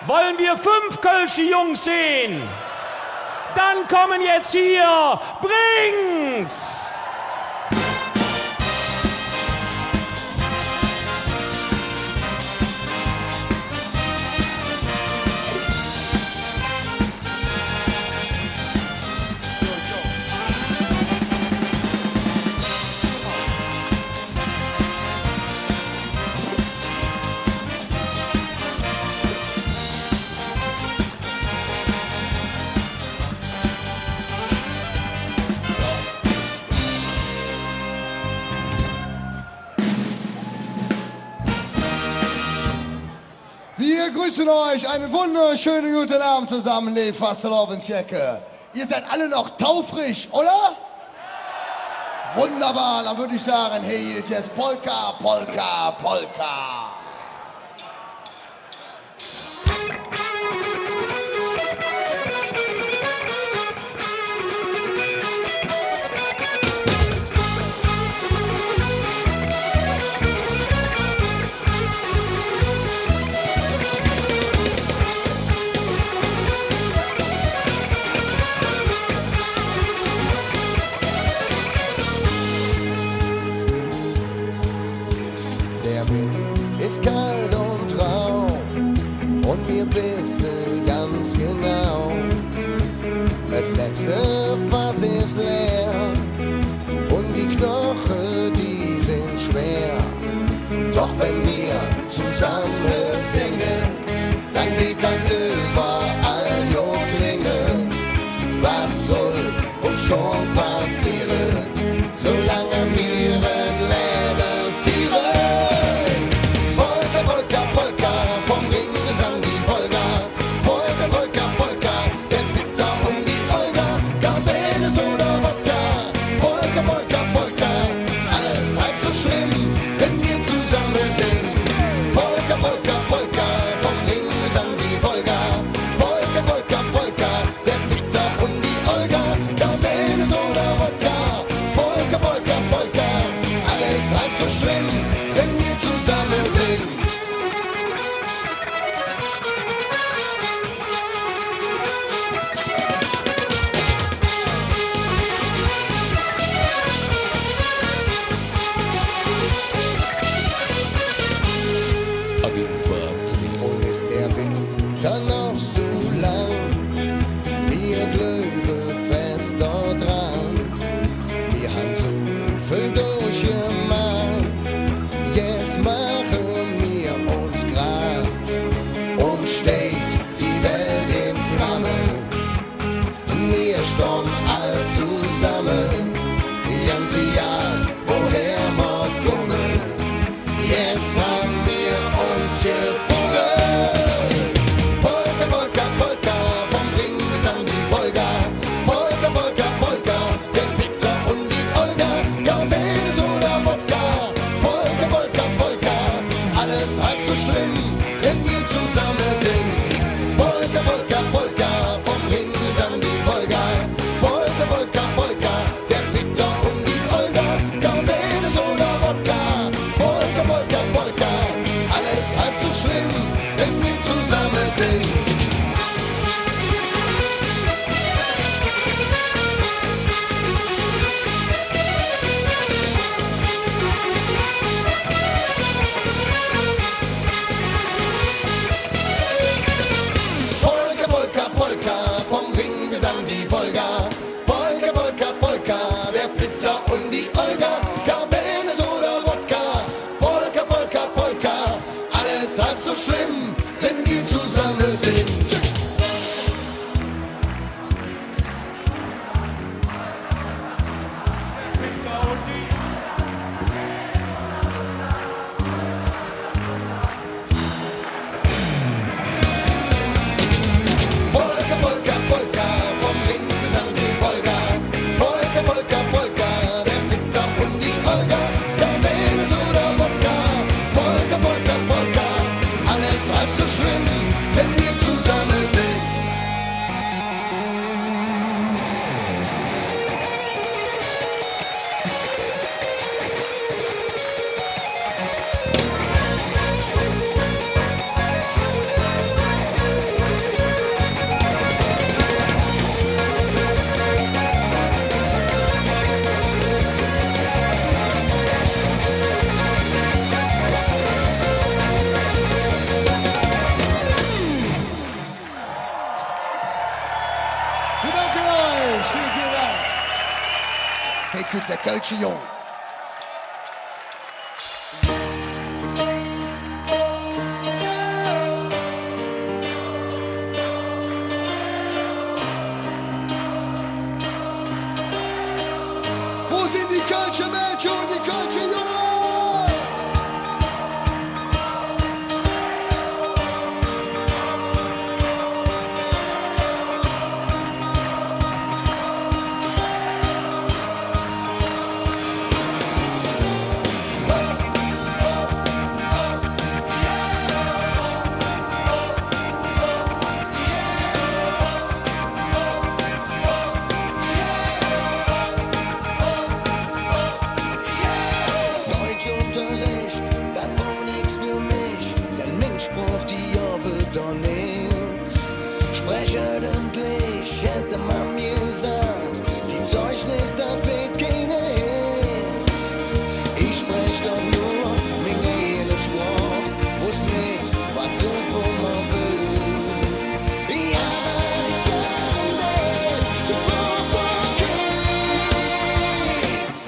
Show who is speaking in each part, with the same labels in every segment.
Speaker 1: Wollen wir 5 kölsche Jungs sehen? Dann kommen jetzt hier Brings!
Speaker 2: Wir grüßen euch, einen wunderschönen guten Abend zusammen, liebe Fastelovensjecke. Ihr seid alle noch taufrisch, oder? Wunderbar, dann würde ich sagen, hey, jetzt Polka, Polka, Polka.
Speaker 3: Ist kalt und rau und wir wissen ganz genau, das letzte Fass ist leer und die Knochen, die sind schwer. Doch wenn wir zusammen singen, dann geht dann überall jo Klinge. Was soll uns schon passieren, solange wir Leben führen?
Speaker 2: Polka, Kölsche Jung. Wo sind die Kölsche Mädchen und die Kölsche Jungen?
Speaker 3: Deutschunterricht, das war nix für mich, denn mein Spruch, die habe doch nicht. Sprechordentlich hätte man mir gesagt, die Zeugnis, das wird keine Hit. Ich sprech doch nur mit jeder Spruch, wusst nicht, was sie von mir will. Ja, ich sag nicht, bevor vergeht,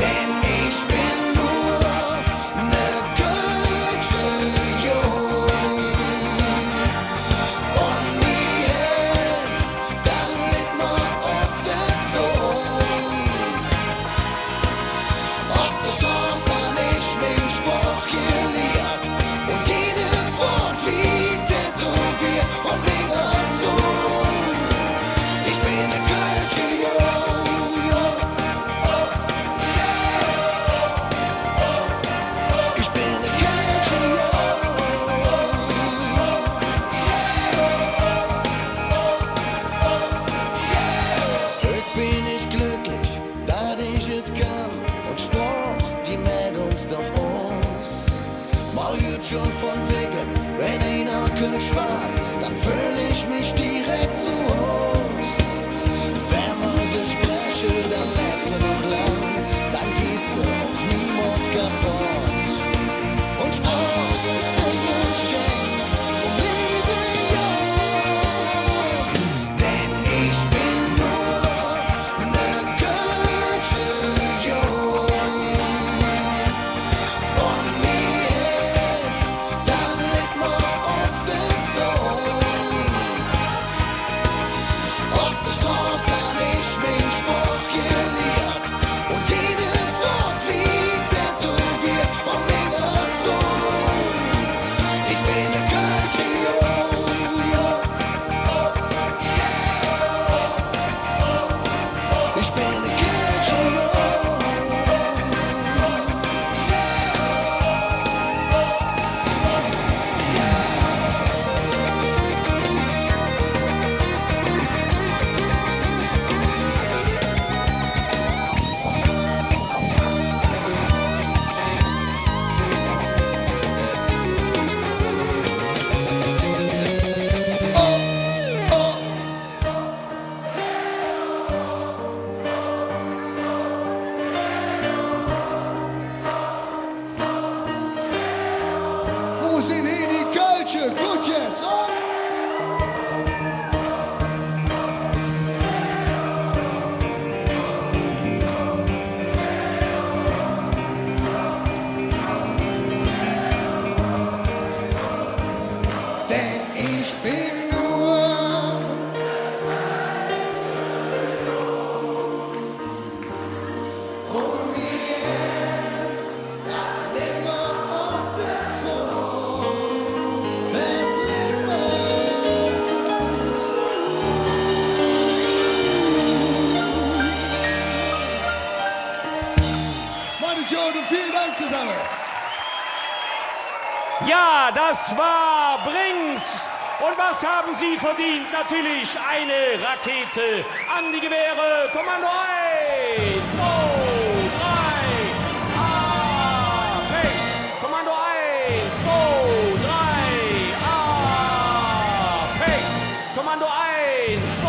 Speaker 3: denn ich bin nur ne Kölsche Jung. Und mir jetzt, dann lit man ob der Zung. Ob der Straße an ich mein Spruch gelehrt und jedes Wort wie tätowiert und mich hat so. Ich bin ne Kölsche Jung. Ich bin ne Kölsche Jung. Heute bin ich glücklich, dass ich es kann und Spruch, die mäht uns doch aus. Mal gut schon von wegen, wenn einer Kölsch wart, dann fühl ich mich direkt zu Haus. Wenn man sie spreche, dann lebt sie noch lang, dann geht sie auch niemand kaputt. Und Spruch ist ein Geschenk vom Leben, ja. Denn ich bin nur ne Kölsche Jung. Und mir jetzt, dann lit man ob der Zung. Ob der Straße an ich mein Spruch gelehrt und jedes Wort wie tätowiert und mich hat so. Ich bin ne Kölsche Jung. Ich bin ne Kölsche Jung.
Speaker 2: Wo sind hier die Kölsche? Gut jetzt, oh? Denn ich bin nur um mir jetzt, dann lit man ob der Zung. Das lit man so. Meine Juden, vielen Dank zusammen.
Speaker 1: Ja, das war Brings. Und was haben Sie verdient? Natürlich eine Rakete an die Gewehre. Kommando 1, 2, 3, ah, hey. Kommando 1, 2, 3, ah, hey. Kommando 1, 2,